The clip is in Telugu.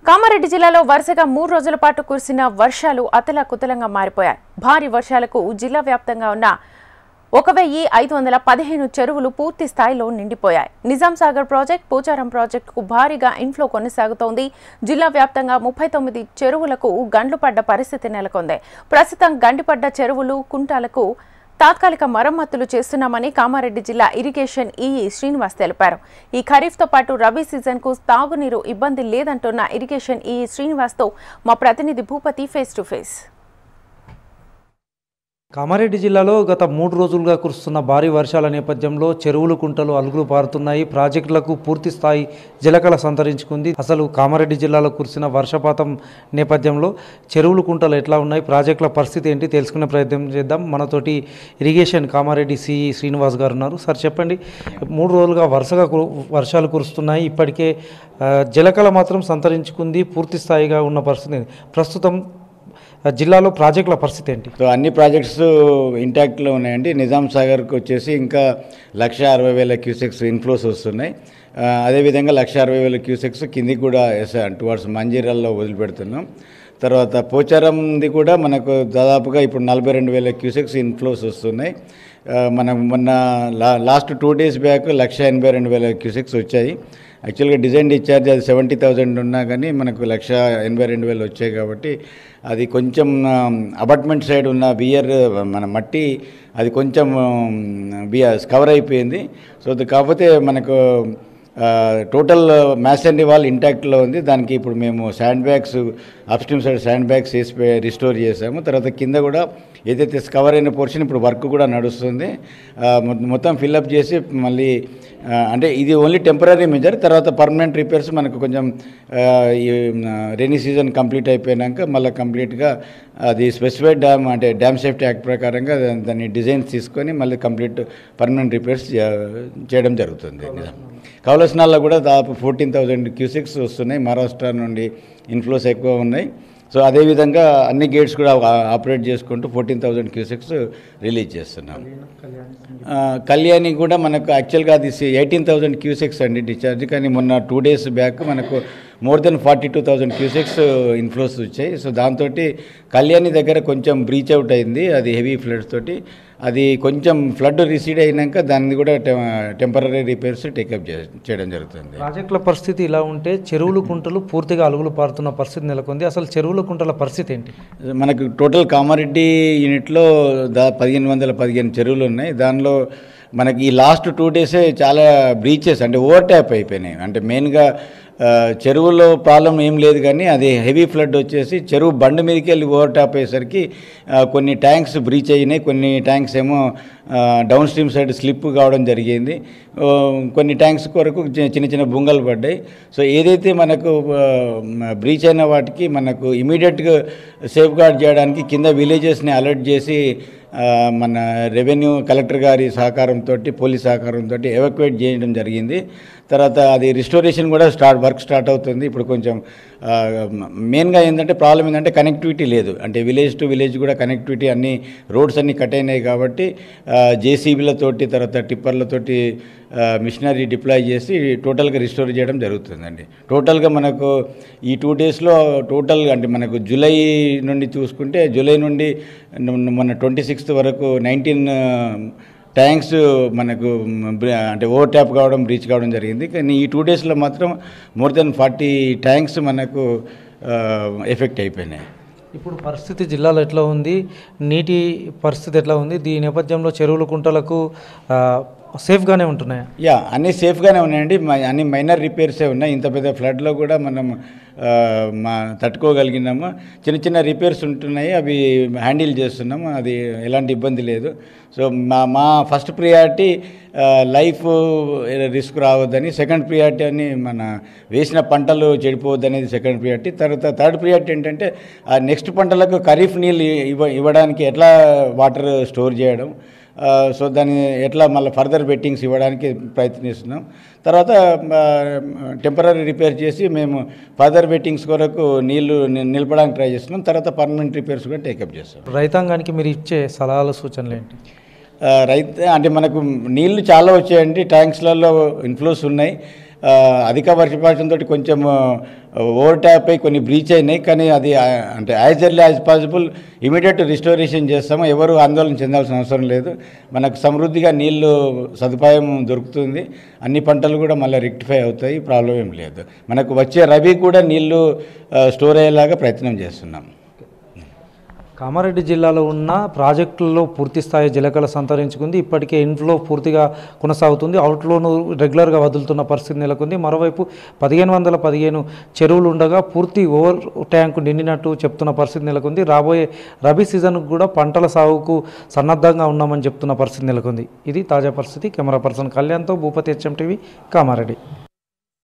కామారెడ్డి జిల్లాలో వరుసగా 3 రోజుల పాటు కురిసిన వర్షాలు అతలాకుతలంగా మారిపోయాయి. భారీ వర్షాలకు జిల్లా వ్యాప్తంగా ఉన్న 1515 చెరువులు పూర్తి స్థాయిలో నిండిపోయాయి. నిజాం సాగర్ ప్రాజెక్ట్, పోచారం ప్రాజెక్టుకు భారీగా ఇన్ఫ్లో కొనసాగుతోంది. జిల్లా వ్యాప్తంగా 39 చెరువులకు గండ్లు పడ్డ పరిస్థితి నెలకొంది. ప్రస్తుతం గండిపడ్డ చెరువులు, కుంటాలకు తాత్కాలిక మరమ్మతులు చేస్తున్నామని కామారెడ్డి జిల్లా ఇరిగేషన్ ఈఈ శ్రీనివాస్ తెలిపారు. ఈ ఖరీఫ్తో పాటు రబీ సీజన్కు తాగునీరు ఇబ్బంది లేదంటున్న ఇరిగేషన్ ఈఈ శ్రీనివాస్తో మా ప్రతినిధి Bhupathi face to face. Kamareddy జిల్లాలో గత 3 రోజులుగా కురుస్తున్న భారీ వర్షాల నేపథ్యంలో చెరువులు, కుంటలు అలుగులు పారుతున్నాయి. ప్రాజెక్టులకు పూర్తి స్థాయి జలకళ సంతరించుకుంది. అసలు కామారెడ్డి జిల్లాలో కురిసిన వర్షపాతం నేపథ్యంలో చెరువులు, కుంటలు ఎట్లా ఉన్నాయి, ప్రాజెక్టుల పరిస్థితి ఏంటి తెలుసుకునే ప్రయత్నం చేద్దాం. మనతోటి ఇరిగేషన్ కామారెడ్డి సిఈ శ్రీనివాస్ గారు ఉన్నారు. సార్ చెప్పండి, 3 రోజులుగా వరుసగా వర్షాలు కురుస్తున్నాయి. ఇప్పటికే జలకళ మాత్రం సంతరించుకుంది. పూర్తి స్థాయిగా ఉన్న పరిస్థితి ప్రస్తుతం జిల్లాలో ప్రాజెక్టుల పరిస్థితి ఏంటి? సో అన్ని ప్రాజెక్ట్స్ ఇంటాక్ట్లో ఉన్నాయండి. నిజాం సాగర్కి వచ్చేసి ఇంకా 1,60,000 క్యూసెక్స్ ఇన్ఫ్లోస్ వస్తున్నాయి. అదేవిధంగా 1,60,000 క్యూసెక్స్ కిందికి కూడా టువర్డ్స్ మంజీరాల్లో వదిలిపెడుతున్నాం. తర్వాత పోచారంది కూడా మనకు దాదాపుగా ఇప్పుడు 42,000 క్యూసెక్స్ ఇన్ఫ్లోస్ వస్తున్నాయి. మనం మొన్న లాస్ట్ 2 డేస్ బ్యాక్ 1,82,000 క్యూసెక్స్ వచ్చాయి. యాక్చువల్గా డిజైన్ డిశ్చార్జ్ అది 70,000 ఉన్నా కానీ మనకు 1,82,000 వచ్చాయి. కాబట్టి అది కొంచెం అబాట్మెంట్ సైడ్ ఉన్న బియర్ మన మట్టి అది కొంచెం కవర్ అయిపోయింది. సో కాకపోతే మనకు టోటల్ మ్యాసనరీ వాల్ ఇంటాక్ట్లో ఉంది. దానికి ఇప్పుడు మేము sand bags upstream side sand bags వేసి రిస్టోర్ చేసాము. తర్వాత కింద కూడా ఏదైతే కవర్ అయిన పోర్షన్ ఇప్పుడు వర్క్ కూడా నడుస్తుంది. మొత్తం ఫిల్అప్ చేసి మళ్ళీ అంటే ఇది ఓన్లీ టెంపరీ మెజర్. తర్వాత పర్మనెంట్ రిపేర్స్ మనకు కొంచెం ఈ రెయినీ సీజన్ కంప్లీట్ అయిపోయాక మళ్ళీ కంప్లీట్గా అది స్పెసిఫైడ్ డ్యామ్ అంటే డ్యామ్ సేఫ్టీ యాక్ట్ ప్రకారంగా దాన్ని డిజైన్స్ తీసుకొని మళ్ళీ కంప్లీట్ పర్మనెంట్ రిపేర్స్ చేయడం జరుగుతుంది. కౌలస్నాల్లో కూడా దాదాపు 14,000 క్యూసెక్స్ వస్తున్నాయి. మహారాష్ట్ర నుండి ఇన్ఫ్లోస్ ఎక్కువ ఉన్నాయి. సో అదేవిధంగా అన్ని గేట్స్ కూడా ఆపరేట్ చేసుకుంటూ 14,000 క్యూసెక్స్ రిలీజ్ చేస్తున్నాం. కళ్యాణి కూడా మనకు యాక్చువల్గా అది 18,000 క్యూసెక్స్ అండి డిశ్చార్జ్. కానీ మొన్న 2 డేస్ బ్యాక్ మనకు మోర్ దెన్ 42,000 క్యూసెక్స్ ఇన్ఫ్లోస్ వచ్చాయి. సో దాంతో కళ్యాణి దగ్గర కొంచెం బ్రీచ్ అవుట్ అయింది. అది హెవీ ఫ్లడ్స్ తోటి అది కొంచెం ఫ్లడ్ రిసీడ్ అయినాక దాన్ని కూడా టెంపరీ రిపేర్స్ టేకప్ చేయడం జరుగుతుంది. ప్రాజెక్టుల పరిస్థితి ఇలా ఉంటే చెరువులు, కుంటలు పూర్తిగా అలుగులు పారుతున్న పరిస్థితి నెలకొంది. అసలు చెరువులు, కుంటల పరిస్థితి ఏంటి? మనకు టోటల్ కామారెడ్డి యూనిట్లో 1,515 చెరువులు ఉన్నాయి. దానిలో మనకి ఈ లాస్ట్ 2 డేసే చాలా బ్రీచెస్ అంటే ఓవర్ ట్యాప్ అయిపోయినాయి. అంటే మెయిన్గా చెరువులో ప్రాబ్లం ఏం లేదు, కానీ అది హెవీ ఫ్లడ్ వచ్చేసి చెరువు బండి మీదకి వెళ్ళి ఓవర్ టాప్ అయ్యేసరికి కొన్ని ట్యాంక్స్ బ్రీచ్ అయినాయి. కొన్ని ట్యాంక్స్ ఏమో డౌన్ స్ట్రీమ్ సైడ్ స్లిప్ కావడం జరిగింది. కొన్ని ట్యాంక్స్ కొరకు చిన్న చిన్న బుంగలు పడ్డాయి. సో ఏదైతే మనకు బ్రీచ్ అయిన వాటికి మనకు ఇమీడియట్గా సేఫ్ గార్డ్ చేయడానికి కింద విలేజెస్ని అలర్ట్ చేసి మన రెవెన్యూ కలెక్టర్ గారి సహకారంతో, పోలీస్ సహకారంతో ఎవాక్యుయేట్ చేయడం జరిగింది. తర్వాత అది రిస్టోరేషన్ కూడా వర్క్ స్టార్ట్ అవుతుంది. ఇప్పుడు కొంచెం మెయిన్గా ఏంటంటే ప్రాబ్లం ఏంటంటే కనెక్టివిటీ లేదు. అంటే విలేజ్ టు విలేజ్ కూడా కనెక్టివిటీ అన్ని రోడ్స్ అన్నీ కట్ అయినాయి. కాబట్టి జేసీబీలతోటి తర్వాత టిప్పర్లతోటి మిషనరీ డిప్లాయ్ చేసి టోటల్గా రిస్టోర్ చేయడం జరుగుతుందండి. టోటల్గా మనకు ఈ 2 డేస్లో టోటల్ అంటే మనకు జూలై నుండి చూసుకుంటే జూలై నుండి మన 26th వరకు 19 ట్యాంక్స్ మనకు అంటే ఓవర్ ట్యాప్ కావడం, బ్రీచ్ కావడం జరిగింది. కానీ ఈ 2 డేస్లో మాత్రం మోర్ దెన్ 40 ట్యాంక్స్ మనకు ఎఫెక్ట్ అయిపోయినాయి. ఇప్పుడు పరిస్థితి జిల్లాలో ఎట్లా ఉంది, నీటి పరిస్థితి ఎట్లా ఉంది, దీని నేపథ్యంలో చెరువులు, కుంటలకు సేఫ్గానే ఉంటున్నాయా? అన్నీ సేఫ్గానే ఉన్నాయండి. అన్ని మైనర్ రిపేర్సే ఉన్నాయి. ఇంత పెద్ద ఫ్లడ్లో కూడా మనం తట్టుకోగలిగినాము. చిన్న చిన్న రిపేర్స్ ఉంటున్నాయి, అవి హ్యాండిల్ చేస్తున్నాము. అది ఎలాంటి ఇబ్బంది లేదు. సో మా ఫస్ట్ ప్రియారిటీ లైఫ్ రిస్క్ రావద్దని, సెకండ్ ప్రియారిటీ అని మన వేసిన పంటలు చెడిపోవద్దు అనేది సెకండ్ ప్రియారిటీ. తర్వాత థర్డ్ ప్రియారిటీ ఏంటంటే నెక్స్ట్ పంటలకు ఖరీఫ్ నీళ్ళు ఇవ్వడానికి ఎట్లా వాటర్ స్టోర్ చేయడం, సో దాన్ని ఎట్లా మళ్ళీ ఫర్దర్ బెట్టింగ్స్ ఇవ్వడానికి ప్రయత్నిస్తున్నాం. తర్వాత టెంపరీ రిపేర్ చేసి మేము ఫర్దర్ బెట్టింగ్స్ కొరకు నీళ్లు నిలపడానికి ట్రై చేస్తున్నాం. తర్వాత పర్మనెంట్ రిపేర్స్ కూడా టేకప్ చేస్తాం. రైతాంగానికి మీరు ఇచ్చే సలహాలు, సూచనలు ఏంటి? అంటే మనకు నీళ్లు చాలా వచ్చాయండి. ట్యాంక్స్లలో ఇన్ఫ్లోస్ ఉన్నాయి. అధిక వర్షపాతంతో కొంచెం ఓవర్ ట్యాప్ అయి కొన్ని బ్రీచ్ అయినాయి. కానీ అది అంటే as early as possible immediate restoration చేస్తాము. ఎవరు ఆందోళన చెందాల్సిన అవసరం లేదు. మనకు సమృద్ధిగా నీళ్లు సదుపాయం దొరుకుతుంది. అన్ని పంటలు కూడా మళ్ళీ రెక్టిఫై అవుతాయి. ప్రాబ్లం ఏం లేదు. మనకు వచ్చే రబీ కూడా నీళ్లు స్టోర్ అయ్యేలాగా ప్రయత్నం చేస్తున్నాం. కామారెడ్డి జిల్లాలో ఉన్న ప్రాజెక్టుల్లో పూర్తి స్థాయి జలకళ సంతరించుకుంది. ఇప్పటికే ఇన్ఫ్లో పూర్తిగా కొనసాగుతుంది. అవుట్లోను రెగ్యులర్గా వదులుతున్న పరిస్థితి నెలకొంది. మరోవైపు 1515 చెరువులు ఉండగా పూర్తి ఓవర్ ట్యాంకు నిండినట్టు చెప్తున్న పరిస్థితి నెలకొంది. రాబోయే రబీ సీజన్కు కూడా పంటల సాగుకు సన్నద్ధంగా ఉన్నామని చెప్తున్న పరిస్థితి నెలకొంది. ఇది తాజా పరిస్థితి. కెమెరా పర్సన్ కళ్యాణ్తో భూపతి HM టీవీ కామారెడ్డి.